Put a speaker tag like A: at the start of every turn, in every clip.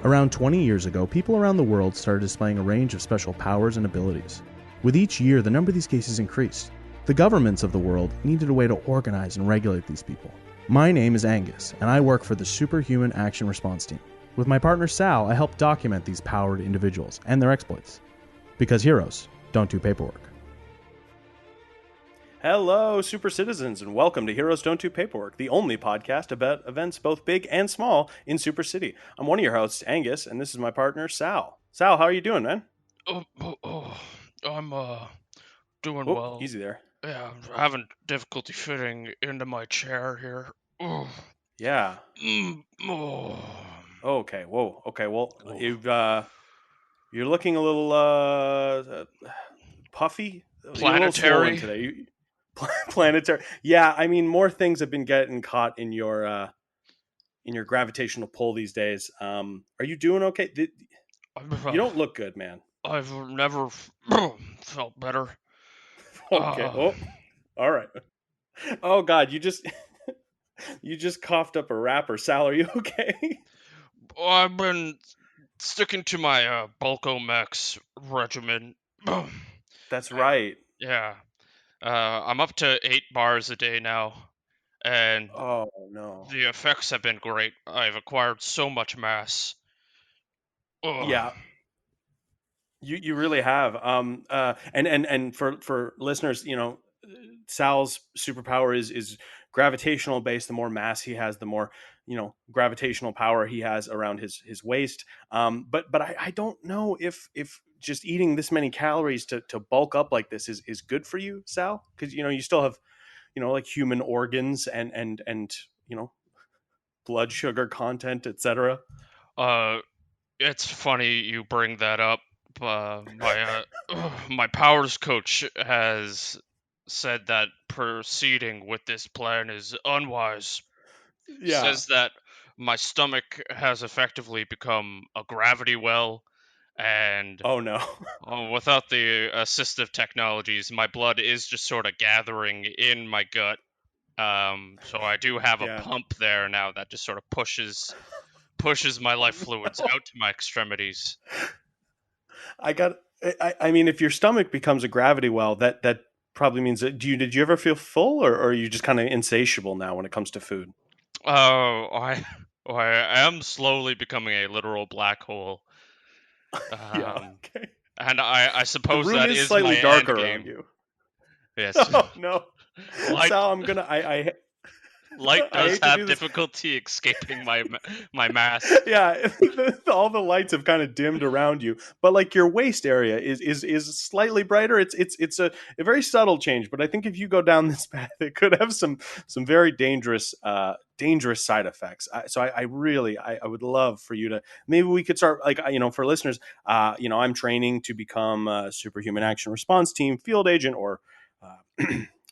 A: Around 20 years ago, people around the world started displaying a range of special powers and abilities. With each year, the number of these cases increased. The governments of the world needed a way to organize and regulate these people. My name is Angus, and I work for the Superhuman Action Response Team. With my partner Sal, I help document these powered individuals and their exploits. Because heroes don't do paperwork.
B: Hello, super citizens, and welcome to Heroes Don't Do Paperwork, the only podcast about events both big and small in Super City. I'm one of your hosts, Angus, and this is my partner, Sal. Sal, how are you doing, man?
C: I'm doing
B: Oh,
C: well.
B: easy there.
C: Yeah, I'm having difficulty fitting into my chair here. Oh.
B: Yeah.
C: Oh.
B: Okay. Whoa. Okay. Well, you're looking a little puffy.
C: Planetary.
B: You're a little swollen today. Planetary. Yeah. I mean, more things have been getting caught in your gravitational pull these days. Are you doing okay? You don't look good, man.
C: I've never felt better.
B: Okay. Oh, all right. Oh God, you just coughed up a rapper. Sal, are you okay?
C: I've been sticking to my Bulkomex regimen.
B: That's right.
C: Yeah. I'm up to 8 bars a day now, and
B: Oh no.
C: the effects have been great. I've acquired so much mass.
B: Yeah. You really have. And for listeners, Sal's superpower is gravitational based. The more mass he has, the more gravitational power he has around his waist. But I don't know if just eating this many calories to bulk up like this is good for you, Sal, because you still have like human organs and blood sugar content, etc.
C: It's funny you bring that up. My powers coach has said that proceeding with this plan is unwise.
B: Yeah.
C: Says that my stomach has effectively become a gravity well, and
B: Oh no.
C: without the assistive technologies, my blood is just sort of gathering in my gut. So I do have a
B: Yeah.
C: pump there now that just sort of pushes my life fluids out to my extremities.
B: I mean, if your stomach becomes a gravity well, that probably means that did you ever feel full, or are you just kind of insatiable now when it comes to food?
C: Oh, I am slowly becoming a literal black hole.
B: Yeah. Okay.
C: And I
B: The
C: suppose
B: room
C: that
B: is
C: is
B: slightly
C: my
B: darker
C: end
B: around
C: game.
B: you.
C: Yes.
B: Oh no.
C: Light,
B: Sal, I'm gonna I
C: light
B: I
C: does
B: hate to
C: have
B: do this.
C: difficulty escaping my mass.
B: Yeah, all the lights have kind of dimmed around you, but like your waist area is slightly brighter. It's a very subtle change, but I think if you go down this path, it could have some very dangerous side effects. I really would love for you to, maybe we could start, like, for listeners, I'm training to become a Superhuman Action Response Team field agent, or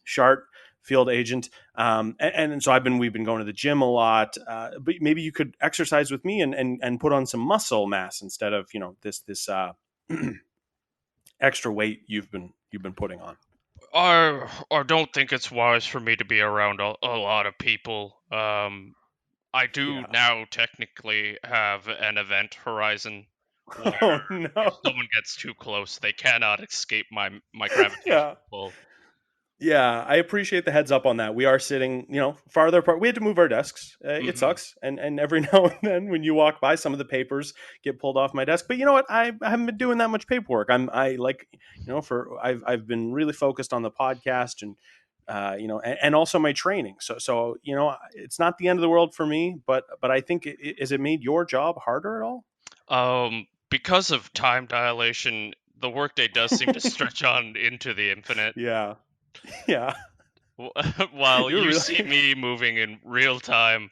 B: SHART field agent. And so we've been going to the gym a lot, but maybe you could exercise with me and put on some muscle mass instead of, this extra weight you've been putting on.
C: I don't think it's wise for me to be around a lot of people. I do now technically have an event horizon where
B: Oh no.
C: if someone gets too close, they cannot escape my gravitational pull.
B: Yeah, I appreciate the heads up on that. We are sitting, farther apart. We had to move our desks. It sucks. And every now and then when you walk by, some of the papers get pulled off my desk. But you know what? I haven't been doing that much paperwork. I've been really focused on the podcast and, and also my training. So, it's not the end of the world for me, but I think has it made your job harder at all?
C: Because of time dilation, the workday does seem to stretch on into the infinite.
B: Yeah. Yeah.
C: While you see me moving in real time,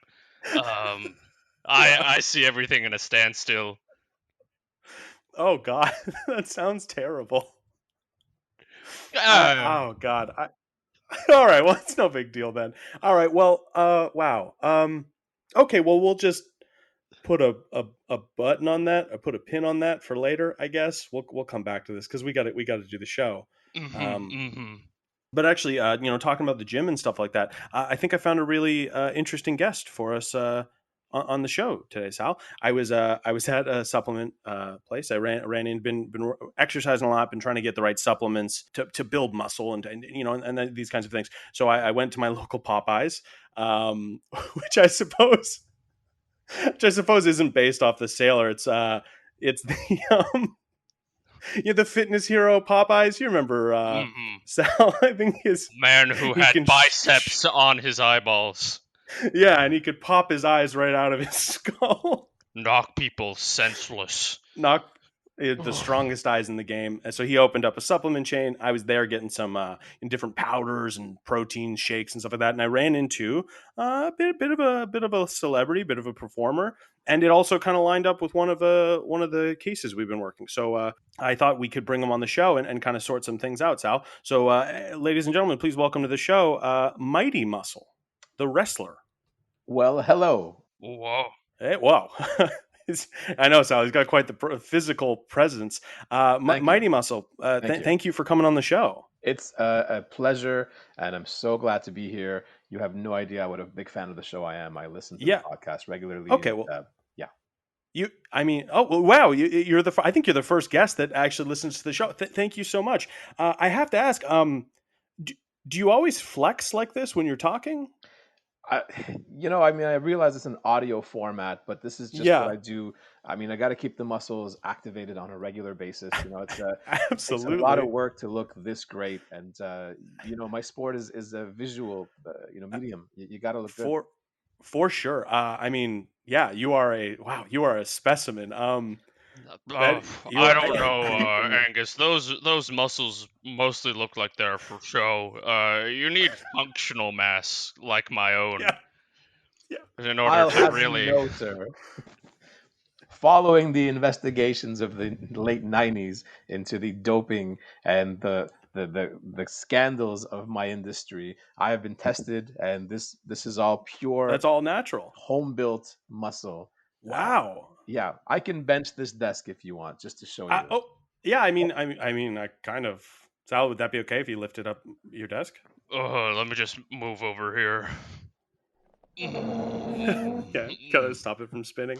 C: I see everything in a standstill.
B: Oh God, that sounds terrible. Oh God. All right. Well, it's no big deal then. All right. Well. Wow. Okay. Well, we'll just put a button on that, or put a pin on that for later. I guess we'll come back to this because we got to do the show. But actually, talking about the gym and stuff like that, I think I found a really interesting guest for us on the show today, Sal. I was at a supplement place. I ran in, been exercising a lot, been trying to get the right supplements to build muscle and and these kinds of things. So I went to my local Popeyes, which I suppose isn't based off the sailor. It's the the fitness hero Popeyes. You remember Sal? I think his
C: man who had biceps on his eyeballs.
B: Yeah, and he could pop his eyes right out of his skull.
C: Knock people senseless.
B: Knock the strongest eyes in the game. And so he opened up a supplement chain. I was there getting some in different powders and protein shakes and stuff like that. And I ran into a bit of a celebrity, bit of a performer. And it also kind of lined up with one of the cases we've been working. So I thought we could bring him on the show and kind of sort some things out, Sal. So ladies and gentlemen, please welcome to the show Mighty Muscle, the wrestler.
D: Well, hello.
C: Whoa.
B: Hey, whoa. I know, Sal. He's got quite the physical presence. Mighty Muscle, thank you for coming on the show.
D: It's a pleasure, and I'm so glad to be here. You have no idea what a big fan of the show I am. I listen to the podcast regularly.
B: Okay, well, wow. You're I think you're the first guest that actually listens to the show. Thank you so much. I have to ask, do you always flex like this when you're talking?
D: I realize it's an audio format, but this is just what I do. I mean, I got to keep the muscles activated on a regular basis. It's
B: absolutely
D: it's a lot of work to look this great, and my sport is a visual, medium. You got to look good.
B: For sure. You are a specimen.
C: I don't know, Angus. Those muscles mostly look like they're for show. You need functional mass like my own.
B: Yeah.
C: In order to really.
D: No, sir. Following the investigations of the late '90s into the doping and the scandals of my industry, I have been tested, and this is all pure.
B: That's all natural,
D: home built muscle.
B: Wow.
D: Yeah, I can bench this desk if you want, just to show you.
B: Sal, would that be okay if you lifted up your desk?
C: Let me just move over here.
B: Yeah, gotta stop it from spinning.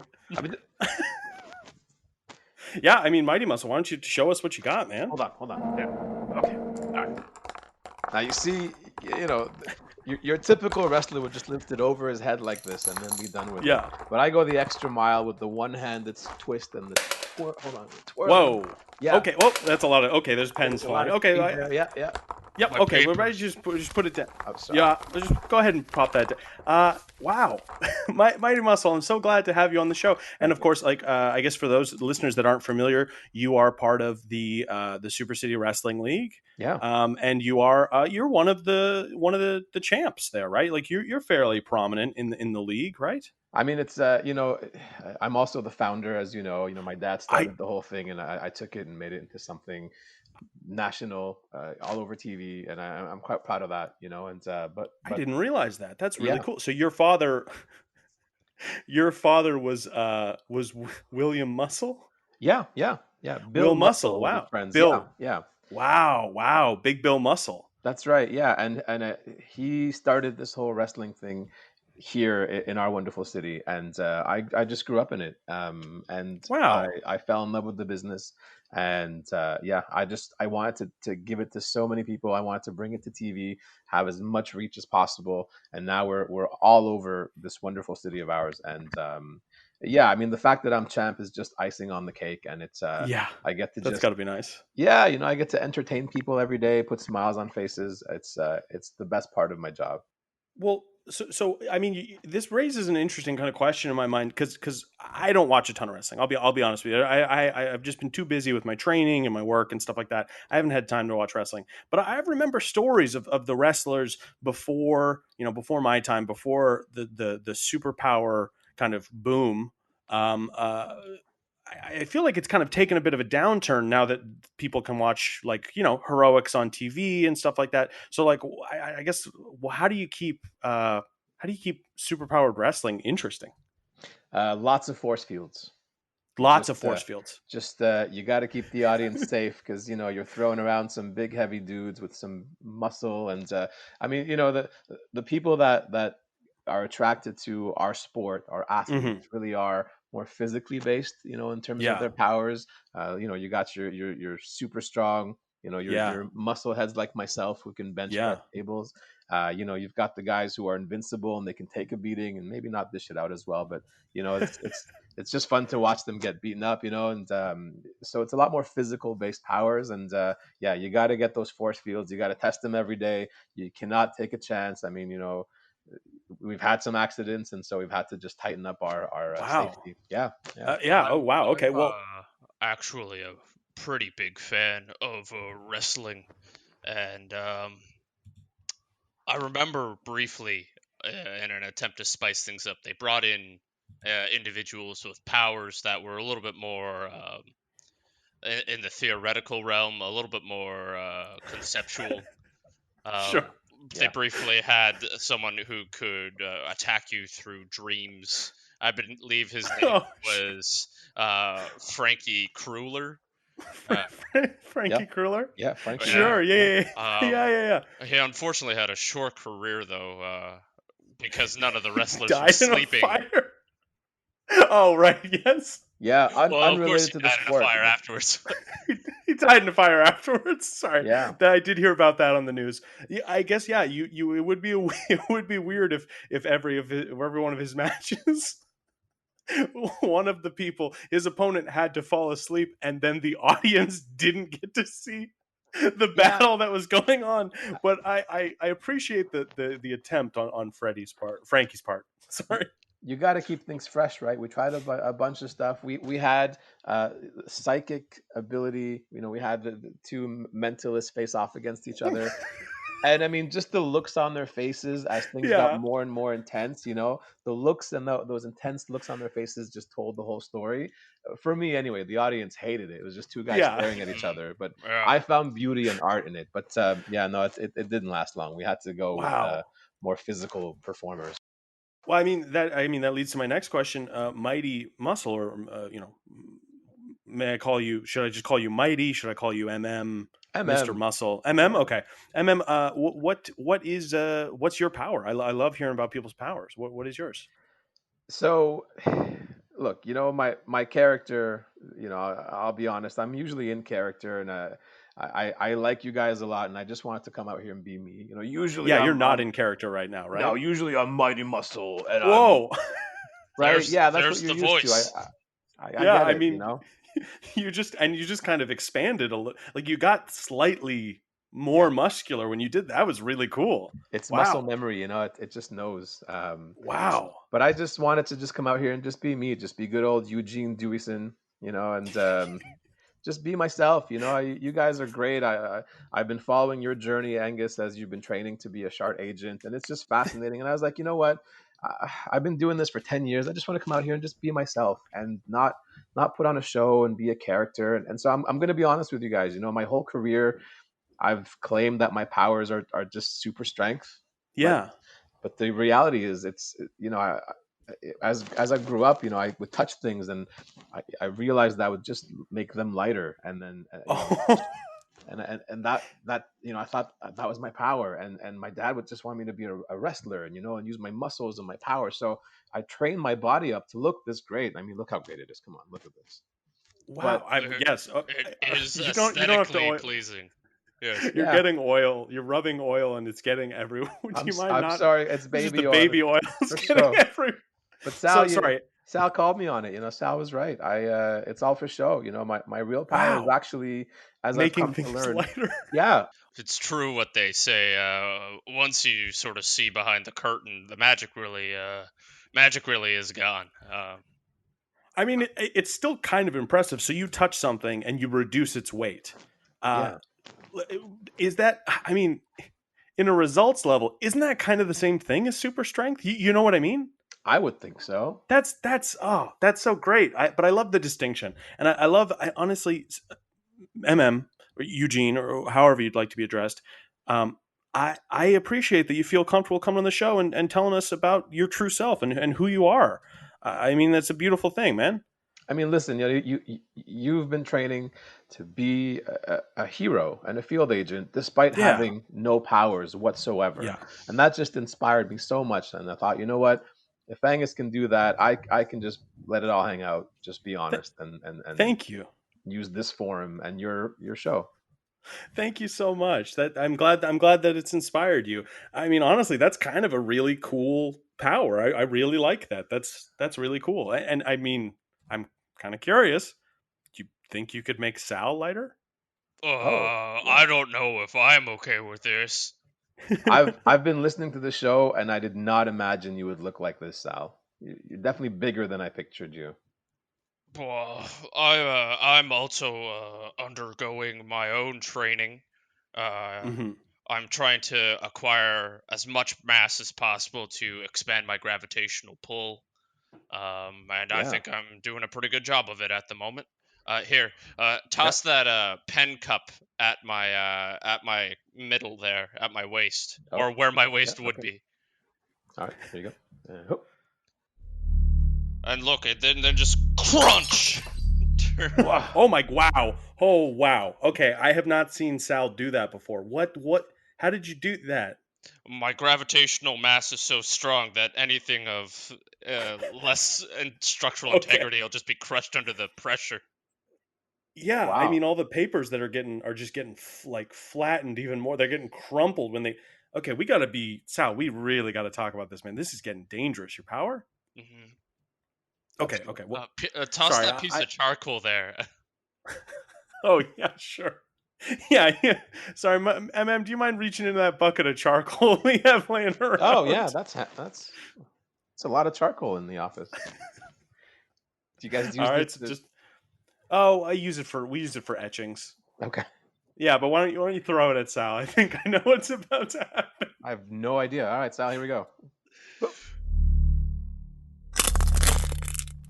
B: Mighty Muscle, why don't you show us what you got, man?
D: Hold on. Yeah. Okay. All right. Now you see, your typical wrestler would just lift it over his head like this and then be done with it. But I go the extra mile with the one-handed twist and the twirl. Hold on. Twirl.
B: Whoa.
D: Yeah.
B: Okay. Well, that's a lot of. Okay, there's pens flying. Okay.
D: Yeah.
B: Yep. Okay. We're ready to just put it down.
D: I'm sorry.
B: Yeah. Just go ahead and pop that down. Wow. Mighty Muscle, I'm so glad to have you on the show. And of course, I guess for those listeners that aren't familiar, you are part of the Super City Wrestling League.
D: Yeah.
B: And you're one of the champs there, right? Like you're fairly prominent in the league, right?
D: I mean, it's I'm also the founder, as you know. My dad started the whole thing, and I took it and made it into something national, all over TV, and I'm quite proud of that. But
B: I didn't realize that. That's really cool. So your father was William Muscle.
D: Yeah.
B: Bill Muscle. Wow.
D: Friends.
B: Bill.
D: Yeah.
B: Wow. Big Bill Muscle.
D: That's right. Yeah, and he started this whole wrestling thing here in our wonderful city, and I just grew up in it. And
B: wow.
D: I fell in love with the business, and I wanted to give it to so many people. I wanted to bring it to TV, have as much reach as possible, and now we're all over this wonderful city of ours. And the fact that I'm champ is just icing on the cake, and it's I get to
B: that's got to be nice.
D: Yeah, I get to entertain people every day, put smiles on faces. It's the best part of my job.
B: Well, so this raises an interesting kind of question in my mind because I don't watch a ton of wrestling. I'll be honest with you. I've just been too busy with my training and my work and stuff like that. I haven't had time to watch wrestling. But I remember stories of the wrestlers before my time, before the superpower kind of boom. I feel like it's kind of taken a bit of a downturn now that people can watch heroics on TV and stuff like that. So I guess, how do you keep superpowered wrestling interesting?
D: Lots of force fields.
B: Lots of force fields.
D: Just you got to keep the audience safe because you're throwing around some big heavy dudes with some muscle, and the people that are attracted to our sport, our athletes really are more physically based, in terms of
B: Yeah.
D: their powers. You got your super strong,
B: Yeah.
D: your muscle heads like myself who can bench
B: Yeah.
D: press tables. You've got the guys who are invincible and they can take a beating and maybe not dish it out as well, but it's just fun to watch them get beaten up, and so it's a lot more physical based powers. And yeah, you got to get those force fields. You got to test them every day. You cannot take a chance. I mean, we've had some accidents, and so we've had to just tighten up our
B: Wow.
D: safety. Yeah, yeah.
B: Yeah. Oh, wow. Okay.
C: I'm
B: Well,
C: actually a pretty big fan of wrestling, and I remember briefly, in an attempt to spice things up, they brought in individuals with powers that were a little bit more in the theoretical realm, a little bit more conceptual.
B: sure.
C: They
D: Yeah.
C: briefly had someone who could attack you through dreams. I believe his name
B: Oh,
C: was Frankie Kruller.
B: Frankie
D: Yeah.
B: Kruller?
D: Yeah, Frankie.
B: Sure. Yeah.
C: Um,
B: Yeah.
C: he unfortunately had a short career though, because none of the wrestlers were
B: Died in a
C: sleeping.
B: fire. Oh, right. Yes.
D: Yeah,
C: Well, of course,
D: unrelated
C: he
D: to the
C: died in a
D: sport.
C: fire
D: but-
C: afterwards.
B: He died in a fire afterwards. Sorry,
D: Yeah.
B: I did hear about that on the news. Yeah, I guess you it would be it would be weird if every one of his matches, one of the people, his opponent, had to fall asleep, and then the audience didn't get to see the
D: Yeah.
B: battle that was going on. But I appreciate the attempt on Frankie's part. Sorry.
D: You got to keep things fresh, right? We tried a bunch of stuff. We had psychic ability. We had the two mentalists face off against each other. And I mean, just the looks on their faces as things got
B: Yeah.
D: more and more intense, the looks and those intense looks on their faces just told the whole story. For me, anyway, the audience hated it. It was just two guys
B: Yeah.
D: staring at each other. But
C: Yeah.
D: I found beauty and art in it. But yeah, no, it didn't last long. We had to go with
B: Wow.
D: more physical performers.
B: Well, I mean that leads to my next question. Mighty Muscle, or may I call you? Should I just call you Mighty? Should I call you MM, Mr.
D: MM.
B: Muscle? MM. Okay, MM. What is what's your power? I love hearing about people's powers. What is yours?
D: So, look, my character. I'll be honest. I'm usually in character, and I like you guys a lot, and I just wanted to come out here and be me. Usually,
B: Yeah, you're
D: I'm
B: not in character right now, right?
D: No, usually I'm Mighty Muscle, and
B: Whoa.
D: right. Yeah, that's
C: there's
D: what you're
C: the
D: used
C: voice.
D: to. I
B: Yeah,
D: get
B: I
D: it.
B: mean, you just kind of expanded a little. Like, you got slightly more muscular when you did that. Was really cool.
D: It's
B: Wow.
D: muscle memory. It just knows.
B: Wow.
D: But I just wanted to just come out here and just be me, just be good old Eugene Deweyson, and just be myself. You guys are great. I've been following your journey, Angus, as you've been training to be a Shard agent, and it's just fascinating. And I was like, you know what? I've been doing this for 10 years. I just want to come out here and just be myself and not put on a show and be a character. And so I'm going to be honest with you guys. My whole career, I've claimed that my powers are just super strength.
B: Yeah.
D: But the reality is, it's as I grew up, I would touch things, and I realized that would just make them lighter, and then and that I thought that was my power, and my dad would just want me to be a wrestler, and and use my muscles and my power. So I trained my body up to look this great. I mean, look how great it is. Come on, look at this.
B: Wow. Yes.
C: It is
B: You don't have to
C: aesthetically pleasing. Yes.
B: You're getting oil. You're rubbing oil, and it's getting everywhere. Do you mind
D: I'm
B: not?
D: sorry, it's
B: It's
D: baby
B: just the
D: oil.
B: baby oil is
D: For
B: getting
D: sure.
B: everywhere.
D: But Sal,
B: Sorry.
D: Sal called me on it. Sal was right. It's all for show. My real power is
B: Wow.
D: actually, as
B: Making
D: I've come to
B: things
D: learn.
B: lighter.
D: Yeah,
C: It's true what they say. Once you sort of see behind the curtain, the magic really is gone.
B: I mean, it's still kind of impressive. So you touch something and you reduce its weight.
D: yeah.
B: Is that? I mean, in a results level, isn't that kind of the same thing as super strength? You know what I mean?
D: I would think so.
B: That's so great. But I love the distinction, and I honestly, MM or Eugene, or however you'd like to be addressed. I appreciate that you feel comfortable coming on the show and telling us about your true self and who you are. I mean, that's a beautiful thing, man.
D: I mean, listen, you've been training to be a hero and a field agent despite
B: Yeah.
D: having no powers whatsoever,
B: Yeah.
D: and that just inspired me so much. And I thought, you know what, if Angus can do that, I can just let it all hang out, just be
B: Th-
D: honest, and
B: Thank you.
D: use this forum and your show.
B: Thank you so much. That I'm glad that it's inspired you. I mean, honestly, that's kind of a really cool power. I really like that. That's really cool. And I mean, I'm kind of curious. Do you think you could make Sal lighter?
D: Oh,
C: I
D: yeah.
C: don't know if I'm okay with this.
D: I've been listening to the show, and I did not imagine you would look like this, Sal. You're definitely bigger than I pictured you.
C: Well, I'm also undergoing my own training. Uh,
B: Hmm.
C: I'm trying to acquire as much mass as possible to expand my gravitational pull. And I
D: Yeah.
C: think I'm doing a pretty good job of it at the moment. Here,
B: Yeah.
C: toss that pen cup at my middle there, at my waist,
D: Oh,
C: or where my
D: yeah.
C: waist would
D: Okay.
C: be.
D: All right. Here you go. Hoop.
C: And look, it then just crunch.
B: Wow. Wow. Oh wow. Okay, I have not seen Sal do that before. What how did you do that?
C: My gravitational mass is so strong that anything of less structural
B: Okay.
C: integrity will just be crushed under the pressure.
B: Yeah, I
D: Wow.
B: mean all the papers that are just getting like flattened even more. They're getting crumpled when they. Okay, we got to be Sal. We really got to talk about this, man. This is getting dangerous. Your power?
C: Hmm.
B: Okay,
D: Absolutely.
B: okay. Well,
C: Toss
B: sorry.
C: that piece of charcoal there.
B: Oh yeah, sure. Yeah, yeah. Sorry, MM. Do you mind reaching into that bucket of charcoal we have laying
D: Oh yeah,
B: around?
D: that's a lot of charcoal in the office. Do you guys
B: All
D: use
B: right,
D: this?
B: so just. Oh, we use it for etchings.
D: Okay.
B: Yeah, but why don't you throw it at Sal? I think I know what's about to happen.
D: I have no idea. All right, Sal, here we go.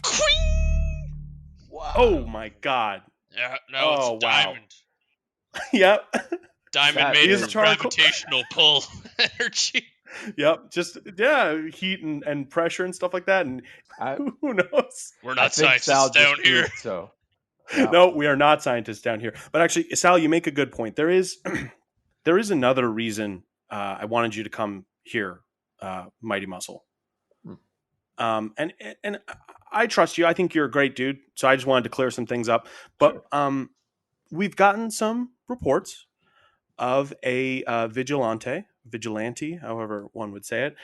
C: Quing!
B: Oh
D: Wow.
B: my god.
C: Yeah, now it's
B: Oh
C: a
B: wow.
C: diamond.
B: Yep.
C: Diamond
D: That
C: made
B: Is
C: from
D: is
B: charcoal.
C: gravitational pull energy.
B: Yep. Just yeah, heat and pressure and stuff like that. And
D: I
B: who knows?
C: We're
D: I
C: not
D: think
C: scientists
D: Sal
C: down
D: just
C: here.
D: proved so. Yeah.
B: No, we are not scientists down here. But actually, Sal, you make a good point. There is there is another reason I wanted you to come here, Mighty Muscle.
D: Hmm.
B: And I trust you. I think you're a great dude. So I just wanted to clear some things up. But
D: Sure.
B: we've gotten some reports of a vigilante, however one would say it,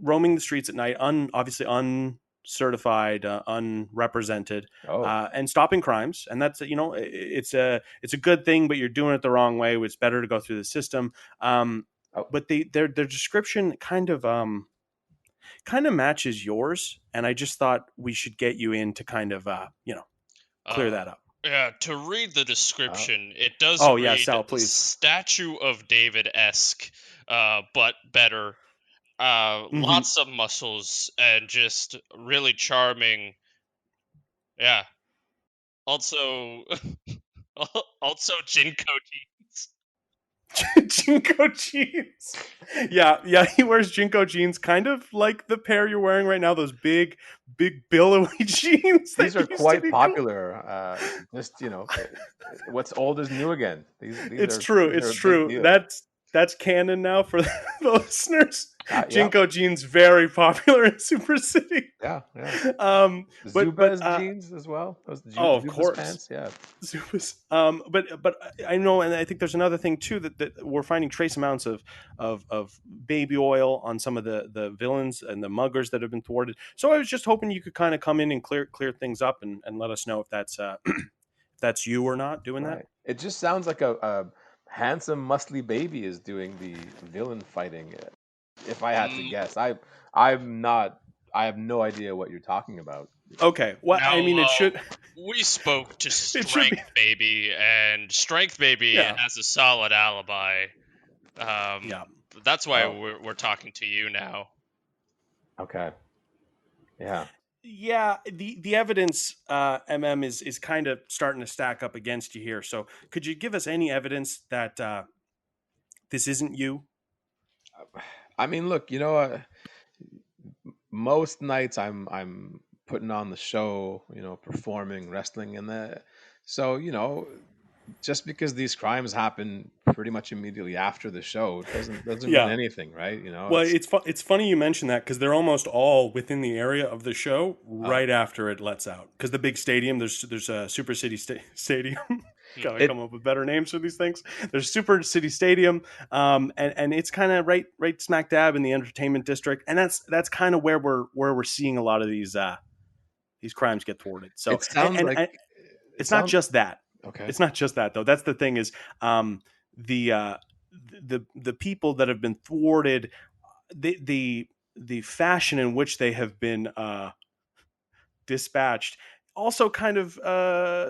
B: roaming the streets at night, obviously uncertified, unrepresented,
D: Oh.
B: and stopping crimes. And that's it's a good thing, but you're doing it the wrong way. It's better to go through the system.
D: Oh.
B: But their description kind of matches yours, and I just thought we should get you in to kind of clear
C: Uh,
B: that up.
C: yeah, to read the
D: Oh.
C: description, it does
B: Oh yeah,
C: read
B: Sal, please.
C: Statue of David esque, but better.
B: Hmm.
C: Lots of muscles and just really charming. Yeah. Also, also Jinko jeans.
B: Jinko jeans. Yeah, yeah, he wears Jinko jeans, kind of like the pair you're wearing right now. Those big billowy jeans
D: These are
B: that used to
D: quite
B: be cool.
D: popular. Just what's old is new again. These
B: It's
D: are
B: true.
D: these are
B: It's
D: a big
B: true.
D: deal.
B: That's canon now for the listeners.
D: Yeah.
B: Jinko jeans very popular in Super City.
D: Yeah. Yeah.
B: Um, but
D: Zubaz jeans as well. Those
B: oh, of
D: Zubaz
B: course.
D: pants. Yeah.
B: Zupas. But I know, and I think there's another thing too that we're finding trace amounts of baby oil on some of the villains and the muggers that have been thwarted. So I was just hoping you could kind of come in and clear things up and let us know if that's if that's you or not doing that.
D: Right. It just sounds like a handsome, muscly baby is doing the villain fighting. If I had to
C: Mm,
D: guess, I'm not. I have no idea what you're talking about.
B: Okay. Well,
C: Now,
B: I mean,
C: we spoke to
B: it should be.
C: Strength Baby, and Strength Baby
B: Yeah.
C: has a solid alibi.
B: Yeah.
C: That's why
D: Oh,
C: we're talking to you now.
D: okay. Yeah.
B: Yeah, the evidence, is kind of starting to stack up against you here. So, could you give us any evidence that this isn't you?
D: I mean, look, most nights I'm putting on the show, performing, wrestling, and so just because these crimes happen pretty much immediately after the show doesn't mean
B: Yeah.
D: anything, right?
B: Well, it's funny you mention that because they're almost all within the area of the show
D: Oh.
B: right after it lets out. Because the big stadium, there's a Super City Stadium. Gotta
D: It-
B: come up with better names for these things. There's Super City Stadium, and it's kind of right smack dab in the entertainment district, and that's kind of where we're seeing a lot of these crimes get thwarted. So
D: it sounds
B: and,
D: like
B: and
D: it
B: it's not
D: sounds
B: just that.
D: okay.
B: It's not just that though. That's the thing is the the people that have been thwarted, the fashion in which they have been dispatched also kind of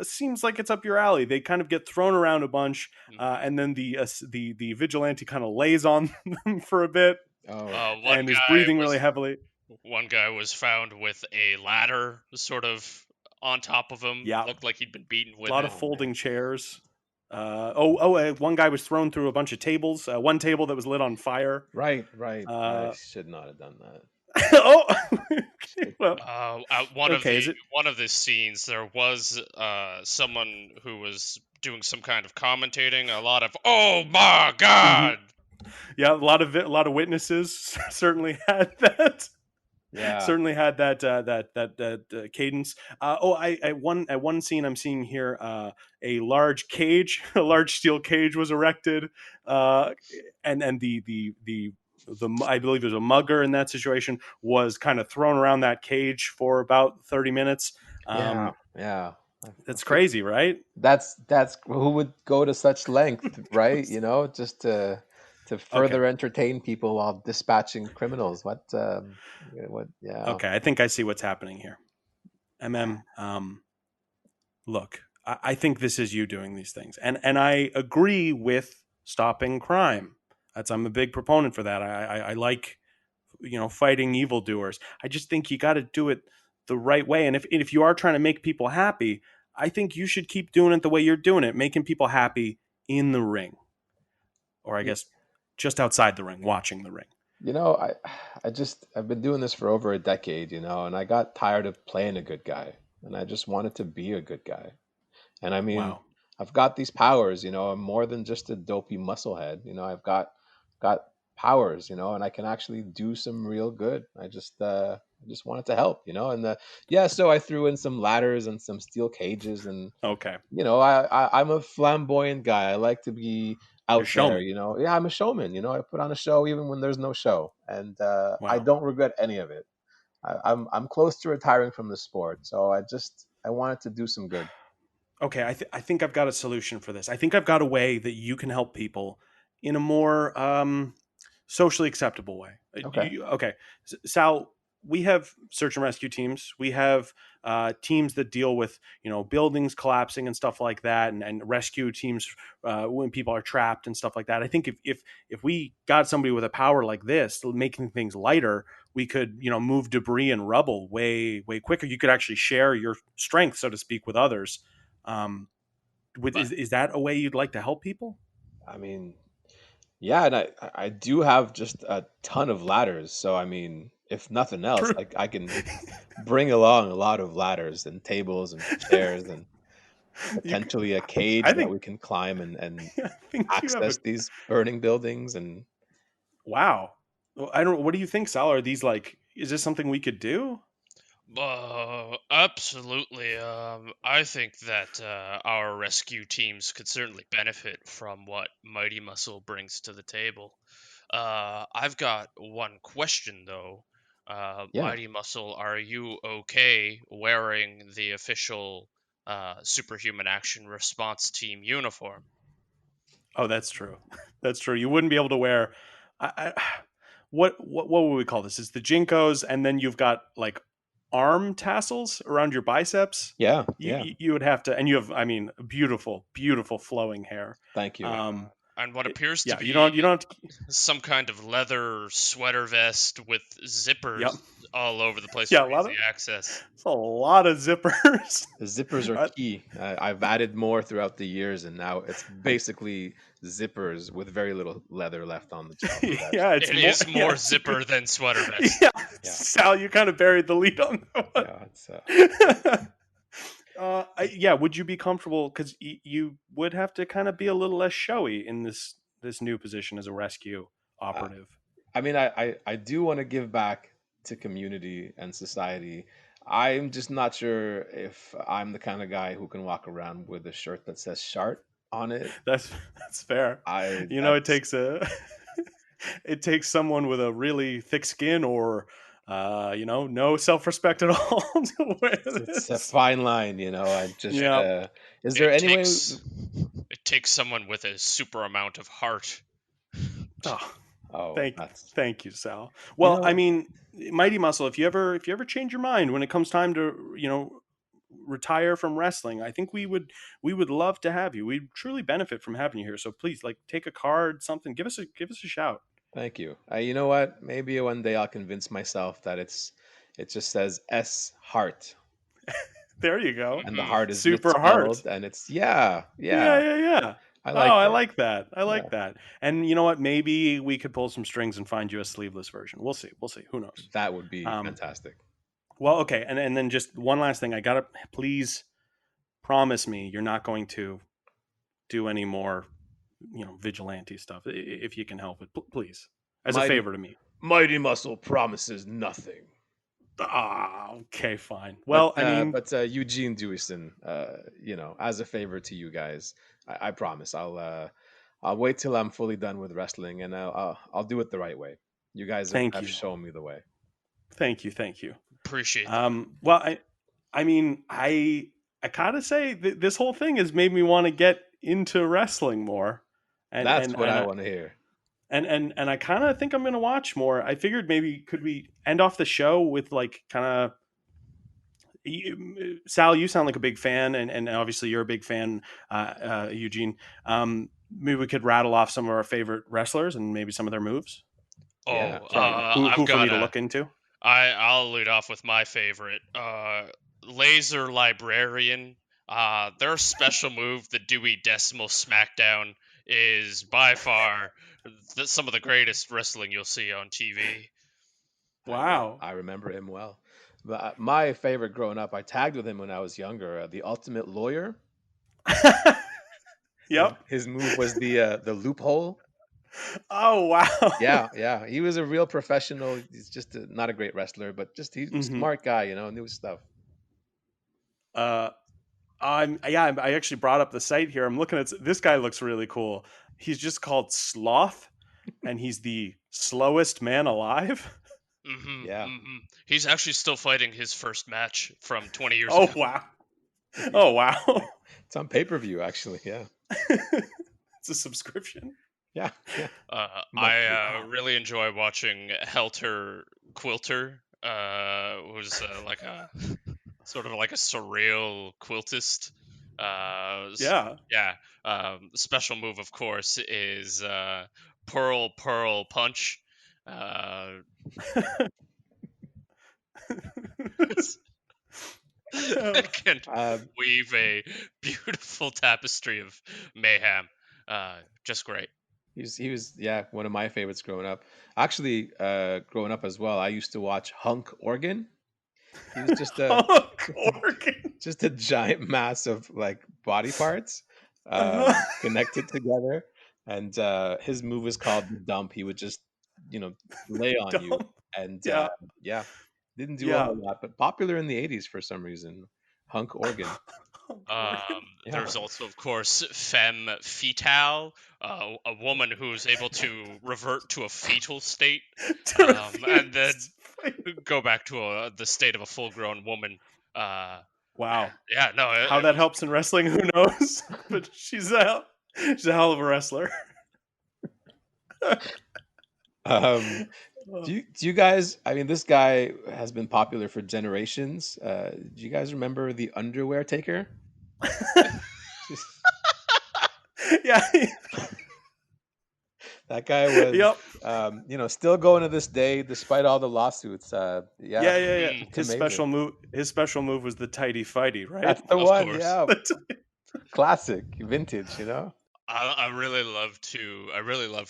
B: seems like it's up your alley. They kind of get thrown around a bunch, and then the vigilante kind of lays on them for a bit and is breathing really heavily.
C: One guy was found with a ladder sort of on top of him.
B: Yeah.
C: Looked like he'd been beaten with
B: A lot of folding chairs. One guy was thrown through a bunch of tables. One table that was lit on fire.
D: Right. I should not have done that.
B: Oh, well,
C: one of the scenes, there was someone who was doing some kind of commentating. A lot of "Oh my God!"
B: Yeah, a lot of witnesses certainly had that.
D: Yeah,
B: certainly had that cadence. At one scene I'm seeing here, a large steel cage was erected, and the I believe there's a mugger in that situation was kind of thrown around that cage for about 30 minutes.
D: Yeah.
B: That's crazy, right?
D: That's who would go to such length, right? Just to further entertain people while dispatching criminals. What? Yeah.
B: Okay, I think I see what's happening here. Look, I think this is you doing these things, and I agree with stopping crime. I'm a big proponent for that. I like, fighting evildoers. I just think you got to do it the right way. And if you are trying to make people happy, I think you should keep doing it the way you're doing it, making people happy in the ring, or I guess just outside the ring, watching the ring.
D: I've been doing this for over a decade, and I got tired of playing a good guy, and I just wanted to be a good guy. And I mean,
B: Wow.
D: I've got these powers, I'm more than just a dopey musclehead. I've got powers, and I can actually do some real good. I just wanted to help, and so I threw in some ladders and some steel cages, and
B: okay,
D: I'm a flamboyant guy. I like to be out there, yeah, I'm a showman, I put on a show even when there's no show, and I don't regret any of it. I'm close to retiring from the sport, so I wanted to do some good.
B: Okay, I think I've got a solution for this. I think I've got a way that you can help people in a more socially acceptable way.
D: Okay.
B: Sal, we have search and rescue teams. We have teams that deal with buildings collapsing and stuff like that, and rescue teams when people are trapped and stuff like that. I think if we got somebody with a power like this, making things lighter, we could move debris and rubble way quicker. You could actually share your strength, so to speak, with others. Is that a way you'd like to help people?
D: I mean, yeah, and I do have just a ton of ladders. So I mean, if nothing else, I can bring along a lot of ladders and tables and chairs and potentially a cage that we can climb and access these burning buildings. And
B: wow, well, I don't. What do you think, Sal? Are these is this something we could do?
C: Absolutely. I think that our rescue teams could certainly benefit from what Mighty Muscle brings to the table. I've got one question though. Mighty Muscle, are you okay wearing the official Superhuman Action Response Team uniform?
B: Oh, that's true. That's true. You wouldn't be able to wear. What would we call this? It's the Jinkos, and then you've got arm tassels around your biceps.
D: Yeah.
B: You would have to, and you have, beautiful flowing hair.
D: Thank you.
C: And what appears to be
B: you don't have to...
C: some kind of leather sweater vest with zippers all over the place
B: Yeah,
C: for easy access.
B: it's a lot of zippers.
D: The zippers are key. I've added more throughout the years, and now it's basically zippers with very little leather left on the vest.
B: Yeah, it's
C: It is more
B: it's a
C: zipper
B: good-
C: than sweater vest.
B: Yeah.
D: Yeah.
B: Sal, you kind of buried the lead on that one.
D: Yeah, it's
B: Yeah, would you be comfortable? Because you would have to kind of be a little less showy in this new position as a rescue operative.
D: I mean, I do want to give back to community and society. I'm just not sure if I'm the kind of guy who can walk around with a shirt that says "Shart" on it.
B: That's fair. It takes it takes someone with a really thick skin or no self-respect at all to wear
D: It's a
B: this.
D: fine line, I just
B: Yeah.
D: is there any way
C: It takes someone with a super amount of heart.
B: Oh,
D: that's
B: thank you, Sal. Well,
D: know-
B: I mean, Mighty Muscle, if you ever change your mind when it comes time to retire from wrestling, I think we would love to have you. We'd truly benefit from having you here. So please, take a card, something. Give us a shout.
D: Thank you. You know what? Maybe one day I'll convince myself that it just says S Heart,
B: There you go.
D: and the heart is
B: Super heart.
D: misspelled, and it's yeah.
B: Yeah.
D: I like
B: I
D: it.
B: like that. I like that. And you know what? Maybe we could pull some strings and find you a sleeveless version. We'll see. Who knows?
D: That would be fantastic.
B: Well, okay. And then just one last thing. I gotta please promise me you're not going to do any more, vigilante stuff if you can help it, please, as a favor to me.
D: Mighty Muscle promises nothing.
B: Okay, fine. Well,
D: but Eugene Dewison, as a favor to you guys, I promise I'll wait till I'm fully done with wrestling, and I'll do it the right way. You guys have shown me the way.
B: Thank you.
C: Appreciate that.
B: Well, I gotta say this whole thing has made me want to get into wrestling more. And
D: that's what I want to hear.
B: And I kind of think I'm going to watch more. I figured maybe could we end off the show with Sal, you sound like a big fan, and obviously you're a big fan, Eugene. Maybe we could rattle off some of our favorite wrestlers and maybe some of their moves. Who for me to look into?
C: I'll lead off with my favorite, Laser Librarian. Their special move, the Dewey Decimal Smackdown, is by far some of the greatest wrestling you'll see on TV.
B: Wow.
D: I remember him well. But my favorite growing up, I tagged with him when I was younger, the Ultimate Lawyer.
B: Yep.
D: His move was the loophole.
B: Oh, wow.
D: Yeah. He was a real professional. He's just not a great wrestler, but just he's a smart guy, new stuff.
B: I actually brought up the site here. I'm looking at this guy. Looks really cool. He's just called Sloth, and he's the slowest man alive.
C: Mm-hmm,
D: yeah.
C: Mm-hmm. He's actually still fighting his first match from 20 years
B: ago. Oh, wow.
D: It's on pay-per-view, actually, yeah.
B: It's a subscription.
D: Yeah.
C: I really enjoy watching Helter Quilter, who's like a sort of like a surreal quiltist. Special move, of course, is Pearl Punch. Can weave a beautiful tapestry of mayhem. Just great.
D: He was one of my favorites growing up. Actually, growing up as well, I used to watch Hunk Organ. He was just just a giant mass of body parts connected together, and his move was called the dump. He would just lay on you, and didn't do a whole lot, but popular in the 80s for some reason. Hunk Organ.
C: There's also, of course, Femme Fatale, a woman who's able to revert to a fetal state and then go back to the state of a full-grown woman.
B: Wow.
C: Yeah, no.
B: How that helps in wrestling, who knows? But she's a hell of a wrestler.
D: Do you guys? I mean, this guy has been popular for generations. Do you guys remember the Underwear Taker?
B: Yeah.
D: That guy was,
B: Yep.
D: still going to this day despite all the lawsuits.
B: Yeah.
C: Mm,
D: it's
B: His
D: amazing.
B: special move was the tighty fighty, right?
D: That's the
C: of
D: one.
C: course.
D: Yeah, classic, vintage.
C: I really love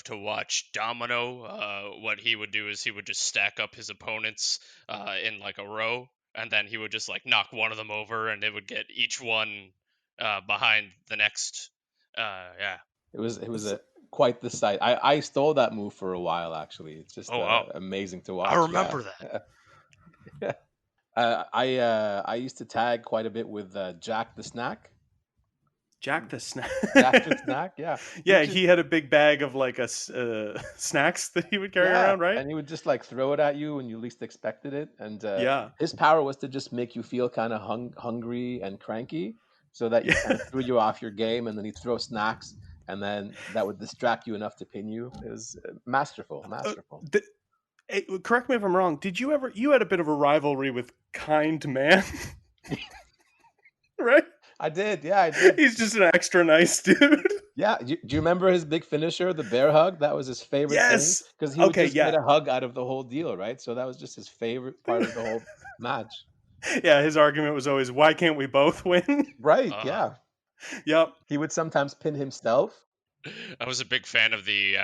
C: to watch Domino. What he would do is he would just stack up his opponents in like a row, and then he would just like knock one of them over, and they would get each one behind the next. Yeah.
D: It was quite the sight. I stole that move for a while. Actually, it's just
C: Oh wow.
D: amazing to
C: I
D: watch.
C: remember that.
D: Yeah. I used to tag quite a bit with Jack the Snack.
B: Jack the Snack.
D: Jack the Snack, yeah.
B: Yeah, he had a big bag of like snacks that he would carry around, right?
D: And he would just like throw it at you when you least expected it. And
B: Yeah.
D: his power was to just make you feel kind of hungry and cranky, so that you kind of threw you off your game. And then he'd throw snacks, and then that would distract you enough to pin you. It was masterful.
B: Correct me if I'm wrong. Did you had a bit of a rivalry with Kind Man, right?
D: I did. Yeah, I did.
B: He's just an extra nice dude.
D: Yeah. Do you remember his big finisher, the bear hug? That was his favorite
B: Yes.
D: thing. Because he would just get a hug out of the whole deal, right? So that was just his favorite part of the whole match.
B: Yeah, his argument was always, why can't we both win?
D: Right, yeah.
B: Yep.
D: He would sometimes pin himself.
C: I was a big fan of the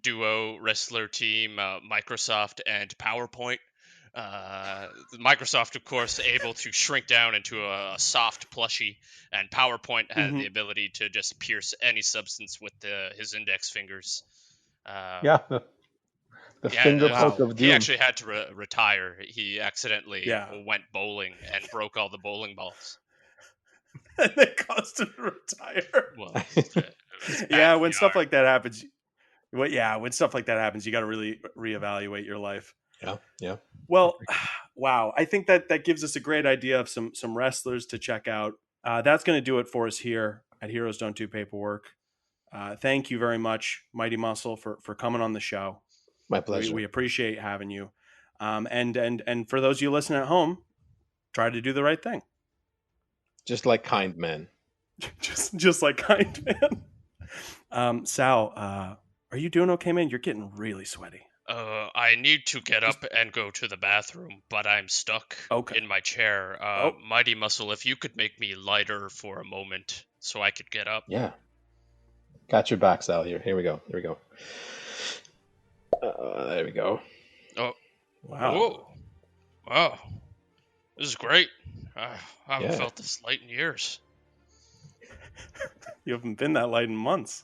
C: duo wrestler team, Microsoft and PowerPoint. Microsoft, of course, able to shrink down into a soft plushie, and PowerPoint had the ability to just pierce any substance with his index fingers.
D: The finger poke of doom.
C: He actually had to retire. He accidentally went bowling and broke all the bowling balls.
B: And they caused him to retire.
C: Well,
B: when stuff like that happens, when stuff like that happens, you got to really reevaluate your life.
D: Yeah.
B: Well, wow. I think that gives us a great idea of some wrestlers to check out. That's going to do it for us here at Heroes Don't Do Paperwork. Thank you very much, Mighty Muscle, for coming on the show.
D: My pleasure.
B: We appreciate having you. And for those of you listening at home, try to do the right thing.
D: Just like Kind Man.
B: just like Kind Man. Sal, are you doing okay, man? You're getting really sweaty.
C: I need to get up and go to the bathroom, but I'm stuck in my chair. Mighty Muscle, if you could make me lighter for a moment so I could get up.
D: Yeah. Got your back, Sal. Here we go. There we go.
C: Oh.
B: Wow.
C: Whoa. Wow. This is great. I haven't felt this light in years.
B: You haven't been that light in months.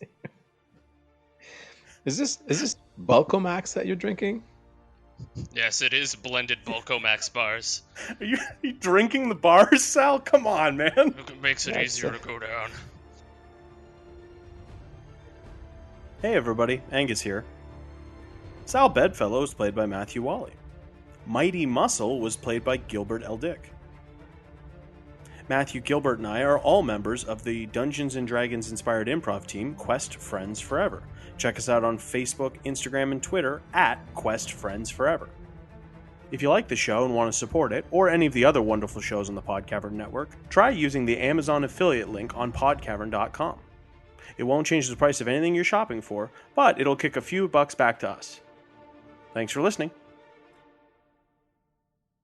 D: Is this Bulkomax that you're drinking?
C: Yes, it is blended Bulkomax bars.
B: Are you drinking the bars, Sal? Come on, man.
C: It makes it easier to go down.
B: Hey everybody, Angus here. Sal Bedfellow was played by Matthew Wally. Mighty Muscle was played by Gilbert El-Dick. Matthew, Gilbert, and I are all members of the Dungeons & Dragons inspired improv team Quest Friends Forever. Check us out on Facebook, Instagram, and Twitter at Quest Friends Forever. If you like the show and want to support it, or any of the other wonderful shows on the Podcavern network, try using the Amazon affiliate link on podcavern.com. It won't change the price of anything you're shopping for, but it'll kick a few bucks back to us. Thanks for listening.